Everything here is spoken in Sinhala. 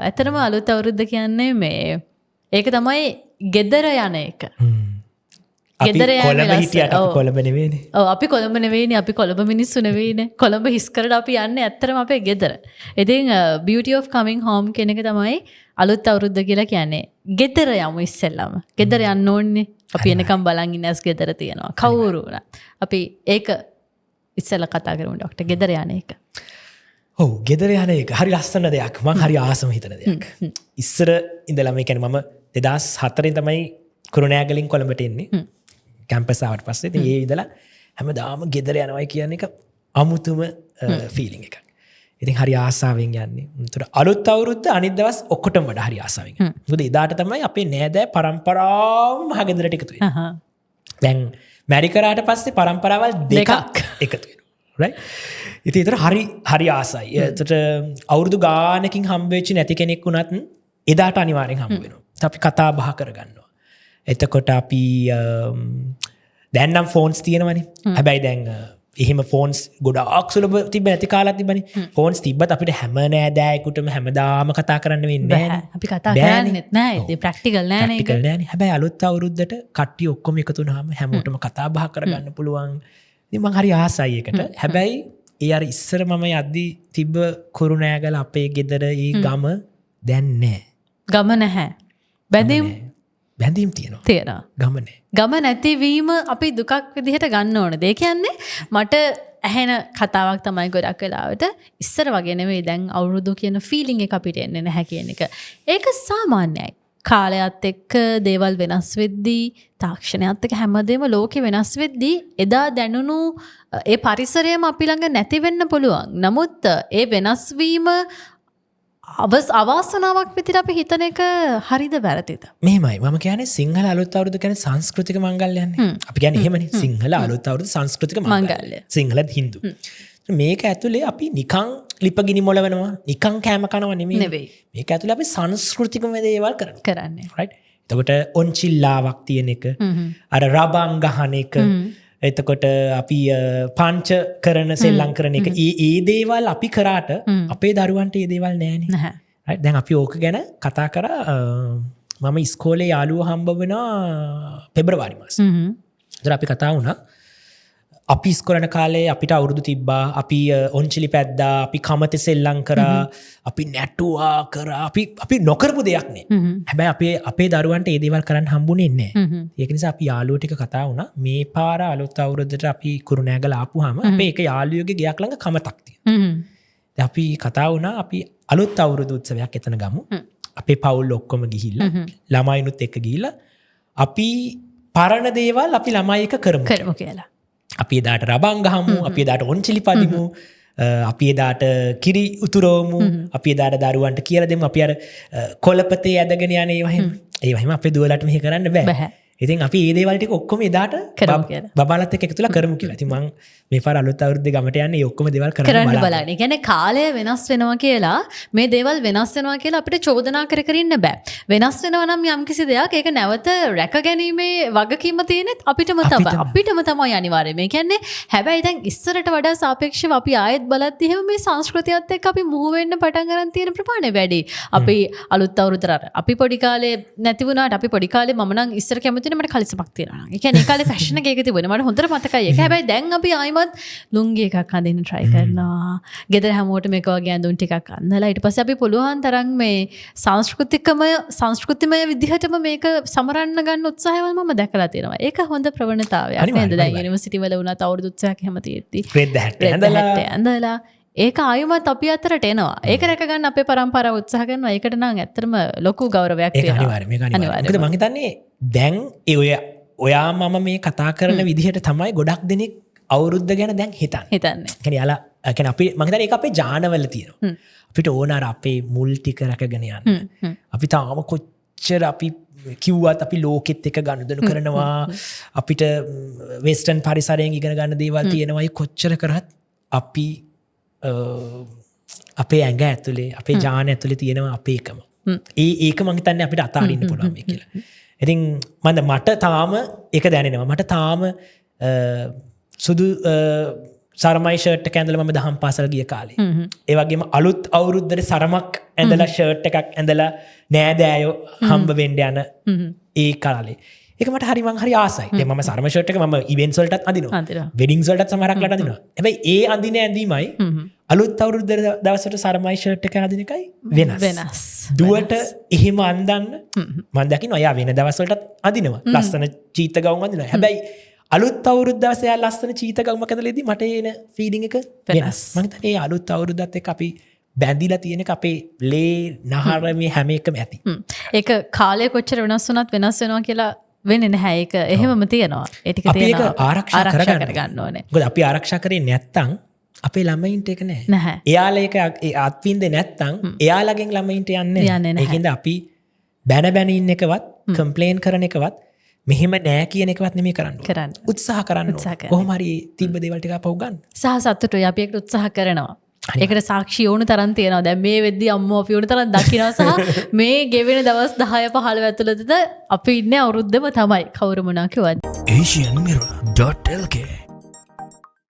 ඇතරම අලුත් අවුරුද්ද කියන්නේ මේ ඒක තමයි ගෙදර යන එක. ගෙදර කොළඹ හිටියට අපි කොළඹ නෙවෙයිනේ. ඔව් අපි කොළඹ නෙවෙයිනේ, අපි කොළඹ මිනිස්සු නෙවෙයිනේ. කොළඹ හිස් කරලා අපි යන්නේ ඇත්තටම අපේ ගෙදර. ඉතින් beauty of coming home කියන එක තමයි අලුත් අවුරුද්ද කියලා කියන්නේ. ගෙදර යමු ඉස්සෙල්ලාම. ගෙදර යන්න ඕනේ. අපි එනකම් බලන් ඉන්න ඇස් ගෙදර තියෙනවා. කවුරු වුණත්. අපි ඒක ඉස්සෙල්ලා කතා කරමු ડોක්ටර්. ගෙදර යන එක. ඔව් ගෙදර යන එක හරි ලස්සන දෙයක්. මම හරි ආසම හිතන දෙයක්. ඉස්සර ඉඳලා මේ කියන්නේ මම 2004 තමයි කුරුණෑගලින් කොළඹට එන්නේ. කැම්පස් ආවට පස්සේ ඉතින් ඒ ඉඳලා හැමදාම ගෙදර යනවා කියන එක අමුතුම ෆීලිං එකක්. ඉතින් හරි ආසාවෙන් යන්නේ. උන්තර අලුත් අවුරුද්ද අනිත් දවස් ඔක්කොටම වඩා හරි ආසාවෙන්. මොකද එදාට තමයි අපේ නෑදෑ පරම්පරාවම මහ ගෙදරට එකතු වෙන්නේ. දැන් මැරි කරාට පස්සේ පරම්පරාවල් දෙකක් එකතු වෙනවා. right? ඉතින් ඒතර හරි ආසයි. ඒතර අවුරුදු ගානකින් හම්බ වෙච්ච නැති කෙනෙක් වුණත් එදාට අනිවාර්යෙන් හම්බ වෙනවා. අපි කතා බහ කරගන්නවා. එතකොට අපි දැන් නම් ෆෝන්ස් තියෙනවනේ. හැබැයි දැන් එහෙම ෆෝන්ස් ගොඩාක් සුලභ තිබ්බ නැති කාලයක් තිබ්බනේ. ෆෝන්ස් තිබ්බත් අපිට හැම නෑදෑයෙකුටම හැමදාම කතා කරන්න වෙන්නේ නැහැ. අපි කතා කරන්නේත් නැහැ. ඒක ප්‍රැක්ටිකල් නෑ නේ. ප්‍රැක්ටිකල් නෑනේ. හැබැයි අලුත් අවුරුද්දට කට්ටිය ඔක්කොම එකතු වුණාම හැමෝටම කතා බහ කරගන්න පුළුවන්. ඉතින් මං හරි ආසයි ඒකට. හැබැයි ඒ අර ඉස්සර මම යද්දි තිබ්බ කුරුණෑගල අපේ ගෙදර ඒ ගම දැන් නැහැ. ගම නැහැ. බැඳීම් තියෙනවා. ගම නැහැ. ගම නැතිවීම අපි දුකක් විදිහට ගන්න ඕනද? ඒ කියන්නේ මට ඇහෙන කතාවක් තමයි ගොඩක් වෙලාවට ඉස්සර වගේ නෙවෙයි දැන් අවුරුදු කියන ෆීලිං එක අපිට එන්නේ නැහැ කියන එක. ඒක සාමාන්‍යයි. කාලයත් එක්ක දේවල් වෙනස් වෙද්දී, තාක්ෂණයත් එක්ක හැමදේම ලෝකෙ වෙනස් වෙද්දී එදා දැනුණු ඒ පරිසරයම අපි ළඟ නැති වෙන්න පුළුවන්. නමුත් ඒ වෙනස් වීම අවාසනාවක් විදිහට අපි හිතන එක හරිද වැරදිද? මෙහෙමයි. මම කියන්නේ සිංහල අලුත් අවුරුදු කියන්නේ සංස්කෘතික මංගල්‍යයන්නේ. අපි කියන්නේ එහෙමනේ. සිංහල අලුත් අවුරුදු සංස්කෘතික මංගල්‍ය. සිංහලත් හින්දු. මේක ඇතුලේ අපි නිකන් ලිපගිනි මොලවනවා, නිකන් කෑම කනවා නෙමෙයි. මේක ඇතුලේ අපි සංස්කෘතිකම දේවල් කරන්නේ. right? එතකොට ඔන්චිල්ලාවක් තියෙන එක, අර රබන් ගහන එක, එතකොට අපි පංච කරන සෙල්ලම් කරන එක. ඒ දේවල් අපි කරාට අපේ දරුවන්ට ඒ දේවල් නෑනේ. right? දැන් අපි ඕක ගැන කතා කරා. මම ඉස්කෝලේ යාළුවෝ හම්බ වෙනවා පෙබරවාරි මාසේ. ඒතර අපි කතා වුණා. අපි ඉස්කෝලේ යන කාලේ අපිට අවුරුදු තිබ්බා. අපි ඔන්චිලි පැද්දා, අපි කමතේ සෙල්ලම් කරා, අපි නැටුවා කරා. අපි නොකරපු දෙයක් නේ. හැබැයි අපේ දරුවන්ට ඒ දේවල් කරන්න හම්බුනේ නැහැ. ඒක නිසා අපි යාළුවෝ ටික කතා වුණා. මේ පාර අලුත් අවුරුද්දට අපි කුරුණෑගල ආපුවාම අපේ එක යාළුවෙකුගේ ගෙයක් ළඟ කමතක් තියෙනවා. අපි කතා වුණා අපි අලුත් අවුරුදු උත්සවයක් එතන ගමු. අපේ පවුල් ඔක්කොම ගිහිල්ලා ළමයිනුත් එක්ක ගිහිල්ලා අපි පරණ දේවල් අපි ළමයි එක කරමු කියලා. අපි එදාට රබන් ගහමු, අපි එදාට ඔන්චිලි පදිමු, අපි එදාට කිරි උතුරවමු, අපි එදාට දරුවන්ට කියලා දෙමු. අපි අර කොළපතේ ඇදගෙන යන ඒවහිම අපේ දුවලට මෙහෙ කරන්න බෑ. ඉතින් අපි ඒ දේවල් ටික ඔක්කොම එදාට බබාලත් එක්ක එකතුලා කරමු කියලා. ඉතින් මම මේ පාර අලුත් අවුරුද්දේ ගමට යන්නේ ඔක්කොම දේවල් කරන්න බලන්න. ඒ කියන්නේ කාලය වෙනස් වෙනවා කියලා, මේ දේවල් වෙනස් වෙනවා කියලා අපිට චෝදනා කර කර ඉන්න බෑ. වෙනස් වෙනවා නම් යම්කිසි දෙයක් ඒක නැවත රැක ගැනීමේ වගකීම තියෙන්නේ අපිටම තමයි අනිවාර්යයෙන්. ඒ කියන්නේ හැබැයි දැන් ඉස්සරට වඩා සාපේක්ෂව අපි ආයෙත් බලද්දී එහෙම මේ සංස්කෘතියත් එක්ක අපි මුහු වෙන්න පටන් ගන්න තියෙන ප්‍රමාණය වැඩි. අපි අලුත් අවුරුද්දට අපි පොඩි කාලේ නැති වුණාට අපි පොඩි කාලේ මම නම් ඉස්සර කැමති මට කලිසමක් තියෙනවා. ඒ කියන්නේ ඒ කාලේ ෆැෂන් එක තිබුණේ මට හොඳට මතකයි ඒක. හැබැයි දැන් අපි ආයිමත් ලුංගි එකක් අඳින්න try කරනවා. ගෙදර හැමෝටම එක වගේ ඇඳුම් ටිකක් අඳලා ඊට පස්සේ අපි පුළුවන් තරම් මේ සංස්කෘතිමය විදිහටම මේක සමරන්න ගන්න උත්සාහයවල මම දැකලා තියෙනවා. ඒක හොඳ ප්‍රවණතාවයක් නේද? දැන් යුනිවර්සිටි වල වුණත් අවුරුදු උත්සවයක් හැම තියෙද්දි රෙද්ද හැට්ට ඇඳලා ඒක ආයුමත් අපි අතරට එනවා. ඒක රැක ගන්න අපේ පරම්පරාව උත්සාහ කරනවා. ඒකට නම් ඇත්තටම ලොකු ගෞරවයක් තියෙනවා. ඒක අනිවාර්යයෙන්. මොකද මම හිතන්නේ දැන් ඔයා මම මේ කතා කරන විදිහට තමයි ගොඩක් දෙනෙක් අවුරුද්ද ගැන දැන් හිතන්නේ. කියන්නේ යාලා කියන්නේ අපි මම හිතන්නේ ඒක අපේ ජානවල තියෙනවා. අපිට ඕන අර අපේ මුල් ටික රැකගෙන යන්න. අපි තාම කොච්චර අපි කිව්වත් අපි ලෝකෙත් එක ගනුදෙනු කරනවා. අපිට වෙස්ටර්න් පරිසරයෙන් ඉගෙන ගන්න දේවල් තියෙනවා. ඒ කොච්චර කරත් අපි අපේ ඇඟ ඇතුලේ අපේ ජාන ඇතුලේ තියෙනවා අපේකම. ඒක මම හිතන්නේ අපිට අතාරින්න පුළුවන් මේ කියලා. ඉතින් මට තාම ඒක දැනෙනවා. මට තාම සරමයි ෂර්ට් එක ඇඳලා මම දහම් පාසල ගිය කාලේ. ඒ වගේම අලුත් අවුරුද්දට සරමක් ඇඳලා ෂර්ට් එකක් ඇඳලා නෑදෑයෝ හම්බ වෙන්න යන ඒ කාලේ. ඒක මට හරි මං හරි ආසයි. දැන් මම සරම ෂර්ට් එක මම ඉවෙන්ට්ස් වලටත් අඳිනවා. වෙඩින්ග්ස් වලටත් සමහරක් ලට අඳිනවා. හැබැයි ඒ අඳින ඇඳීමයි අලුත් අවුරුද්ද දවසට සරමයි ෂර්ට් එක අඳින එකයි වෙනස්. දුවට එහෙම අඳන්න මම දකිනවා එයා වෙන දවස් වලටත් අඳිනවා. ලස්සන චීත ගවුම් අඳිනවා. හැබැයි අලුත් අවුරුද්ද දවසේ එයා ලස්සන චීත ගවුමක් ඇඳලාදී මට එන ෆීලිං එක වෙනස්. මම හිතන්නේ ඒ අලුත් අවුරුද්දත් එක්ක අපි බැඳිලා තියෙන එක අපේ ලේ නහර මේ හැම එකම ඇති. ඒක කාලය කොච්චර වෙනස් වුණත් වෙනස් වෙනවා කියලා වෙන්නේ නැහැ. ඒක එහෙමම තියෙනවා. ඒ ටික තියෙනවා. ආරක්ෂා කරගන්න ඕනේ. මොකද අපි ආරක්ෂා කරේ නැත්තම් අපේ ළමයින්ට ඒක නැහැ. එයාලා ඒක අත්විඳින්නේ නැත්තම් එයාලගෙන් ළමයින්ට යන්නේ නැහැ. ඒකින්ද අපි බැන ඉන්න එකවත් කම්ප්ලේන් කරන එකවත් මෙහෙම නෑ කියන එකවත් නෙමෙයි කරන්න. උත්සාහ කරන්න. කොහොම හරි තිබ්බ දේවල් ටික අපව ගන්න. සහ සතුටුයි අපි ඒකට උත්සාහ කරනවා. ඒකට සාක්ෂි ඕන තරම් තියෙනවා. දැන් මේ වෙද්දී අම්මෝ අපි ඕන තරම් දකිනවා සහ මේ ගෙවෙන දවස් 10 15 ඇතුළතද අපි ඉන්නේ අවුරුද්දම තමයි. කවුරු මොනවා කිව්වද? asianmirror.lk